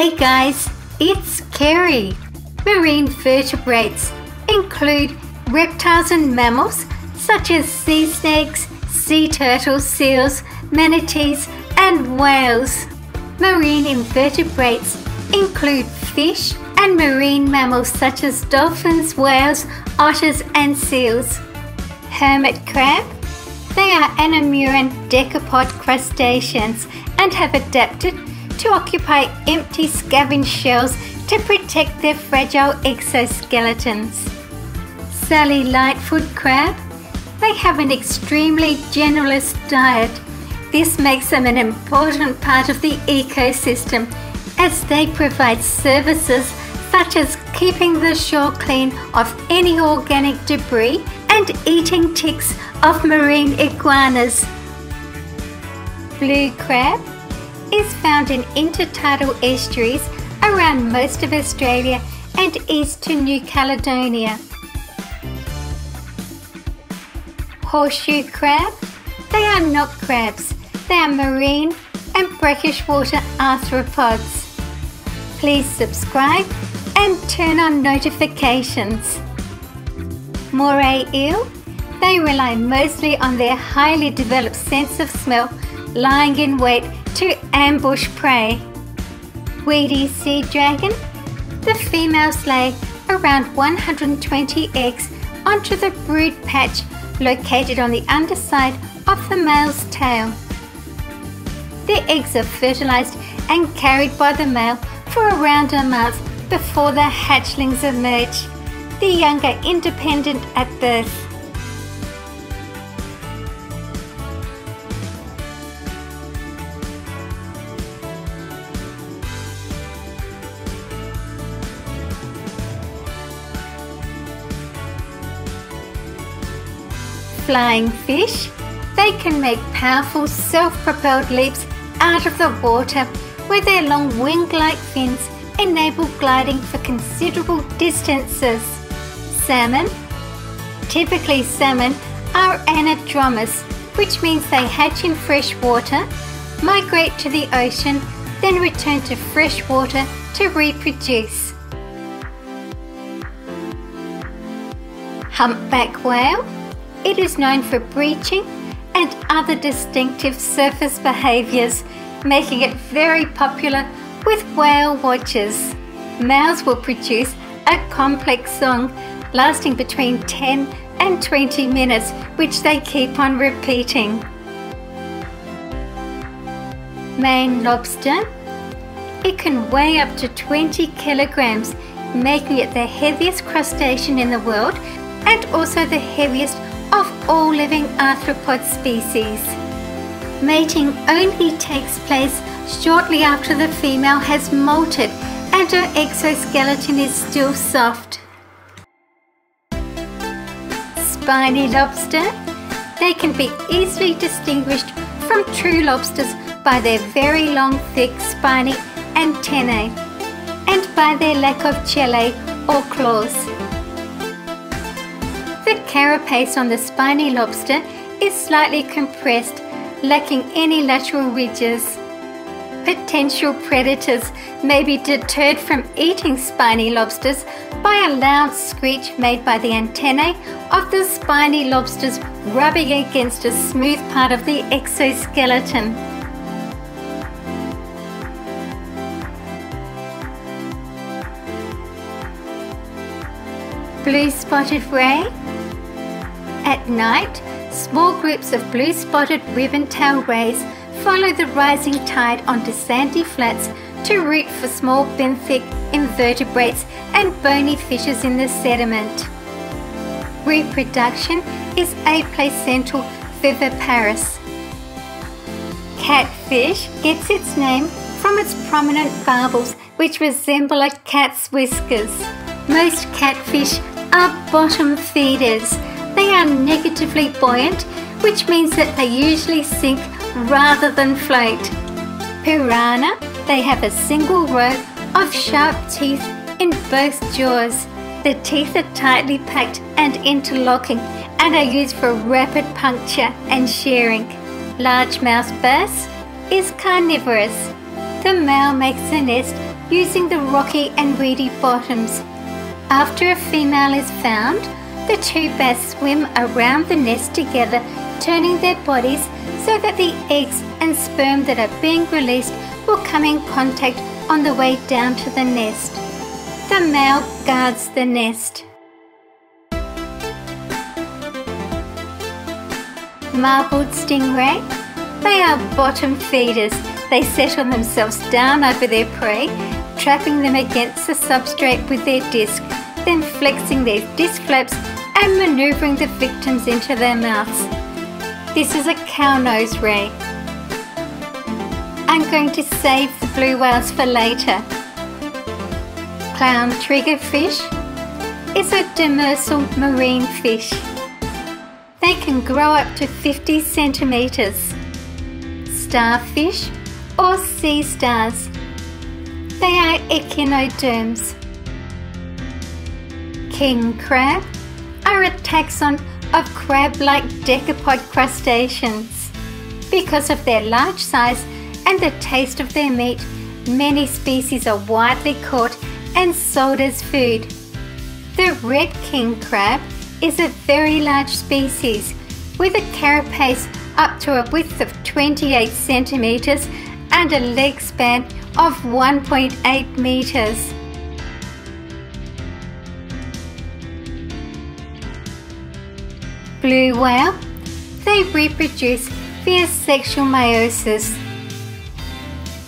Hey guys, it's Kerry. Marine vertebrates include reptiles and mammals such as sea snakes, sea turtles, seals, manatees, and whales. Marine invertebrates include fish and marine mammals such as dolphins, whales, otters, and seals. Hermit crab. They are anamuran decapod crustaceans and have adapted to occupy empty scavenged shells to protect their fragile exoskeletons. Sally lightfoot crab. They have an extremely generalist diet. This makes them an important part of the ecosystem as they provide services such as keeping the shore clean of any organic debris and eating ticks of marine iguanas. Blue crab is found in intertidal estuaries around most of Australia and east to New Caledonia. Horseshoe crab. They are not crabs. They are marine and brackish water arthropods. Please subscribe and turn on notifications. Moray eel. They rely mostly on their highly developed sense of smell, lying in wait to ambush prey. Weedy sea dragon. The females lay around 120 eggs onto the brood patch located on the underside of the male's tail. The eggs are fertilized and carried by the male for around a month before the hatchlings emerge. The young are independent at birth. Flying fish. They can make powerful self-propelled leaps out of the water where their long wing-like fins enable gliding for considerable distances. Salmon. Typically salmon are anadromous, which means they hatch in fresh water, migrate to the ocean, then return to fresh water to reproduce. Humpback whale. It is known for breaching and other distinctive surface behaviours, making it very popular with whale watchers. Males will produce a complex song lasting between 10 and 20 minutes, which they keep on repeating. Maine lobster. It can weigh up to 20 kilograms, making it the heaviest crustacean in the world and also the heaviest of all living arthropod species. Mating only takes place shortly after the female has molted and her exoskeleton is still soft. Spiny lobster. They can be easily distinguished from true lobsters by their very long, thick, spiny antennae and by their lack of chellae or claws. The carapace on the spiny lobster is slightly compressed, lacking any lateral ridges. Potential predators may be deterred from eating spiny lobsters by a loud screech made by the antennae of the spiny lobsters rubbing against a smooth part of the exoskeleton. Blue-spotted ray. At night, small groups of blue-spotted ribbon-tailed rays follow the rising tide onto sandy flats to root for small benthic invertebrates and bony fishes in the sediment. Reproduction is aplacental viviparous. Catfish gets its name from its prominent barbels which resemble a cat's whiskers. Most catfish are bottom feeders. They are negatively buoyant, which means that they usually sink rather than float. Piranha. They have a single row of sharp teeth in both jaws. The teeth are tightly packed and interlocking and are used for rapid puncture and shearing. Largemouth bass is carnivorous. The male makes a nest using the rocky and weedy bottoms. After a female is found, the two bass swim around the nest together, turning their bodies so that the eggs and sperm that are being released will come in contact on the way down to the nest. The male guards the nest. Marbled stingray. They are bottom feeders. They settle themselves down over their prey, trapping them against the substrate with their disc, then flexing their disc flaps and manoeuvring the victims into their mouths. This is a cow nose ray. I'm going to save the blue whales for later. Clown triggerfish is a demersal marine fish. They can grow up to 50 centimeters. Starfish or sea stars. They are echinoderms. King crab are a taxon of crab-like decapod crustaceans. Because of their large size and the taste of their meat, many species are widely caught and sold as food. The red king crab is a very large species with a carapace up to a width of 28 centimeters and a leg span of 1.8 meters. Blue whale. They reproduce via sexual meiosis.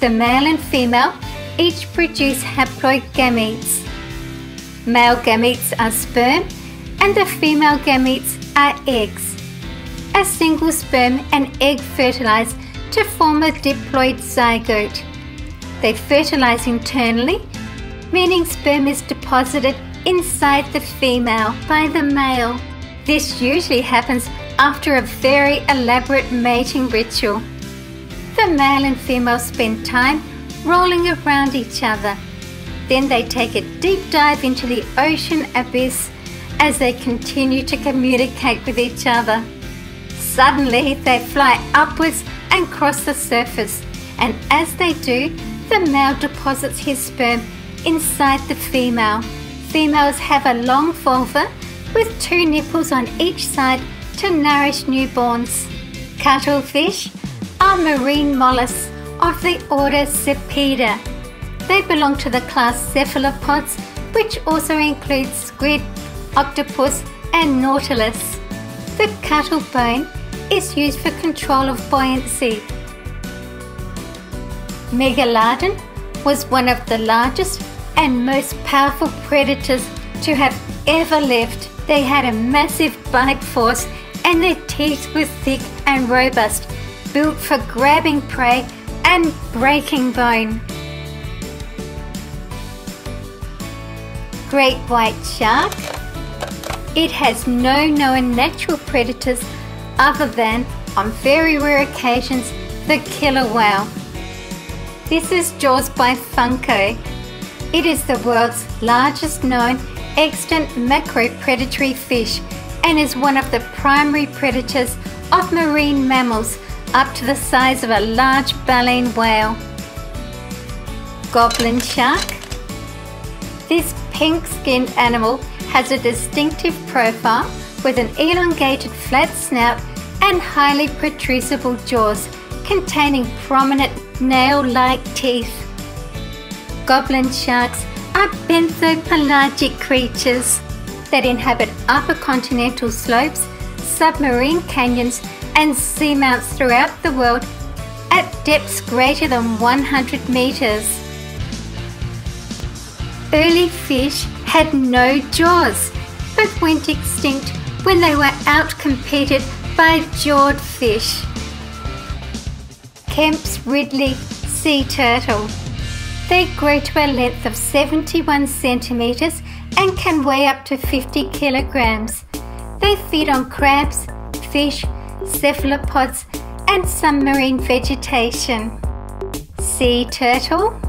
The male and female each produce haploid gametes. Male gametes are sperm and the female gametes are eggs. A single sperm and egg fertilize to form a diploid zygote. They fertilize internally, meaning sperm is deposited inside the female by the male. This usually happens after a very elaborate mating ritual. The male and female spend time rolling around each other. Then they take a deep dive into the ocean abyss as they continue to communicate with each other. Suddenly they fly upwards and cross the surface, and as they do, the male deposits his sperm inside the female. Females have a long vulva with 2 nipples on each side to nourish newborns. Cuttlefish are marine mollusks of the order Cepeda. They belong to the class cephalopods, which also includes squid, octopus and nautilus. The cuttle bone is used for control of buoyancy. Megalodon was one of the largest and most powerful predators to have ever lived. They had a massive bite force and their teeth were thick and robust, built for grabbing prey and breaking bone. Great white shark. It has no known natural predators other than, on very rare occasions, the killer whale. This is Jaws by Funko. It is the world's largest known extant macropredatory fish and is one of the primary predators of marine mammals up to the size of a large baleen whale. Goblin shark. This pink-skinned animal has a distinctive profile with an elongated flat snout and highly protrusible jaws containing prominent nail-like teeth. Goblin sharks are benthopelagic creatures that inhabit upper continental slopes, submarine canyons and seamounts throughout the world at depths greater than 100 meters. Early fish had no jaws, but went extinct when they were outcompeted by jawed fish. Kemp's Ridley sea turtle. They grow to a length of 71 centimeters and can weigh up to 50 kilograms. They feed on crabs, fish, cephalopods and some marine vegetation. Sea turtle.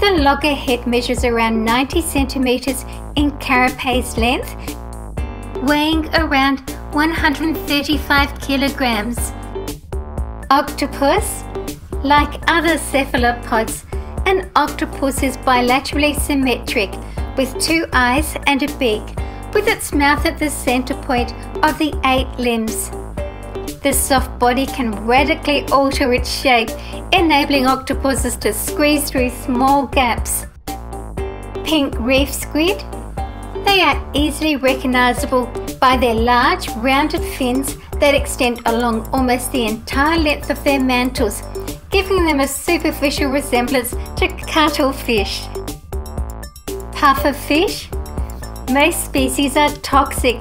The loggerhead measures around 90 centimeters in carapace length, weighing around 135 kilograms. Octopus. Like other cephalopods, An octopus is bilaterally symmetric with 2 eyes and a beak, with its mouth at the center point of the 8 limbs. The soft body can radically alter its shape, enabling octopuses to squeeze through small gaps. Pink reef squid. They are easily recognizable by their large, rounded fins that extend along almost the entire length of their mantles, giving them a superficial resemblance to cuttlefish. Pufferfish. Most species are toxic,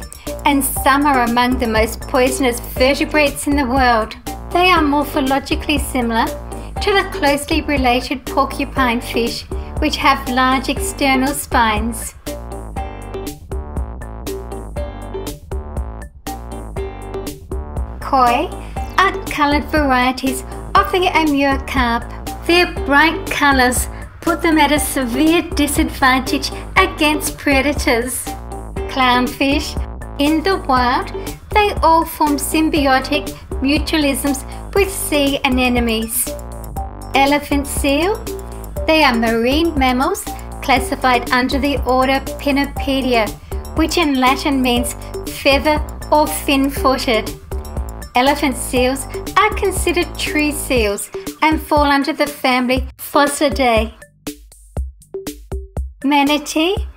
and some are among the most poisonous vertebrates in the world. They are morphologically similar to the closely related porcupine fish, which have large external spines. Koi are coloured varieties of the Amur carp. Their bright colours put them at a severe disadvantage against predators. Clownfish. In the wild, they all form symbiotic mutualisms with sea anemones. Elephant seal. They are marine mammals classified under the order Pinnipedia, which in Latin means feather or fin-footed. Elephant seals are considered true seals and fall under the family Phocidae. Manatee.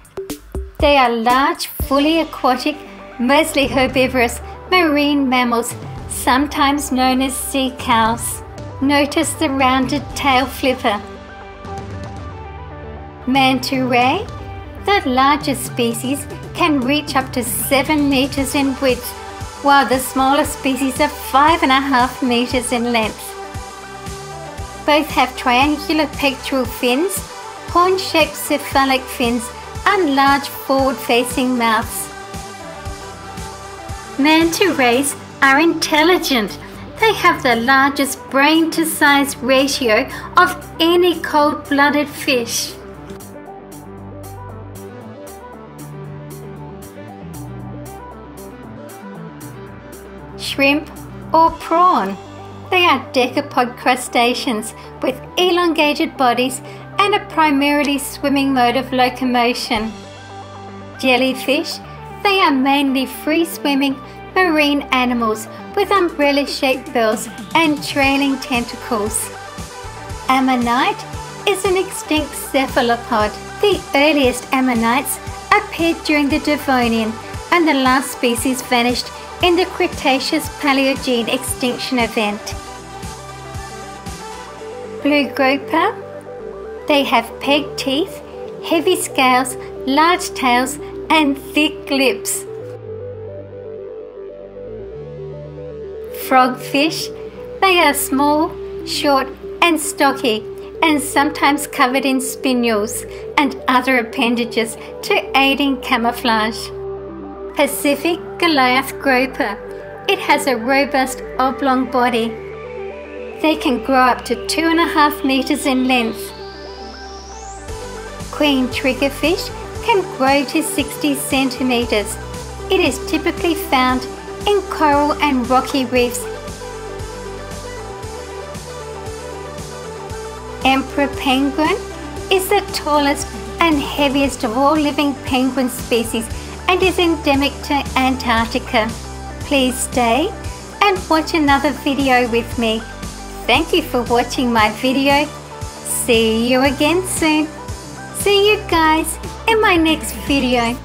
They are large, fully aquatic, mostly herbivorous marine mammals, sometimes known as sea cows. Notice the rounded tail flipper. Manta ray. The largest species can reach up to 7 meters in width, while the smaller species are 5.5 meters in length. Both have triangular pectoral fins, horn-shaped cephalic fins, and large forward-facing mouths. Manta rays are intelligent. They have the largest brain-to-size ratio of any cold-blooded fish. Shrimp or prawn. They are decapod crustaceans with elongated bodies and a primarily swimming mode of locomotion. Jellyfish. They are mainly free-swimming marine animals with umbrella-shaped bills and trailing tentacles. Ammonite is an extinct cephalopod. The earliest ammonites appeared during the Devonian, and the last species vanished in the Cretaceous-Paleogene extinction event. Blue grouper. They have pegged teeth, heavy scales, large tails, and thick lips. Frogfish. They are small, short, and stocky, and sometimes covered in spinels and other appendages to aid in camouflage. Pacific Goliath grouper. It has a robust oblong body. They can grow up to 2.5 meters in length. Queen triggerfish can grow to 60 centimeters. It is typically found in coral and rocky reefs. Emperor penguin is the tallest and heaviest of all living penguin species and is endemic to Antarctica. Please stay and watch another video with me. Thank you for watching my video. See you again soon. See you guys in my next video.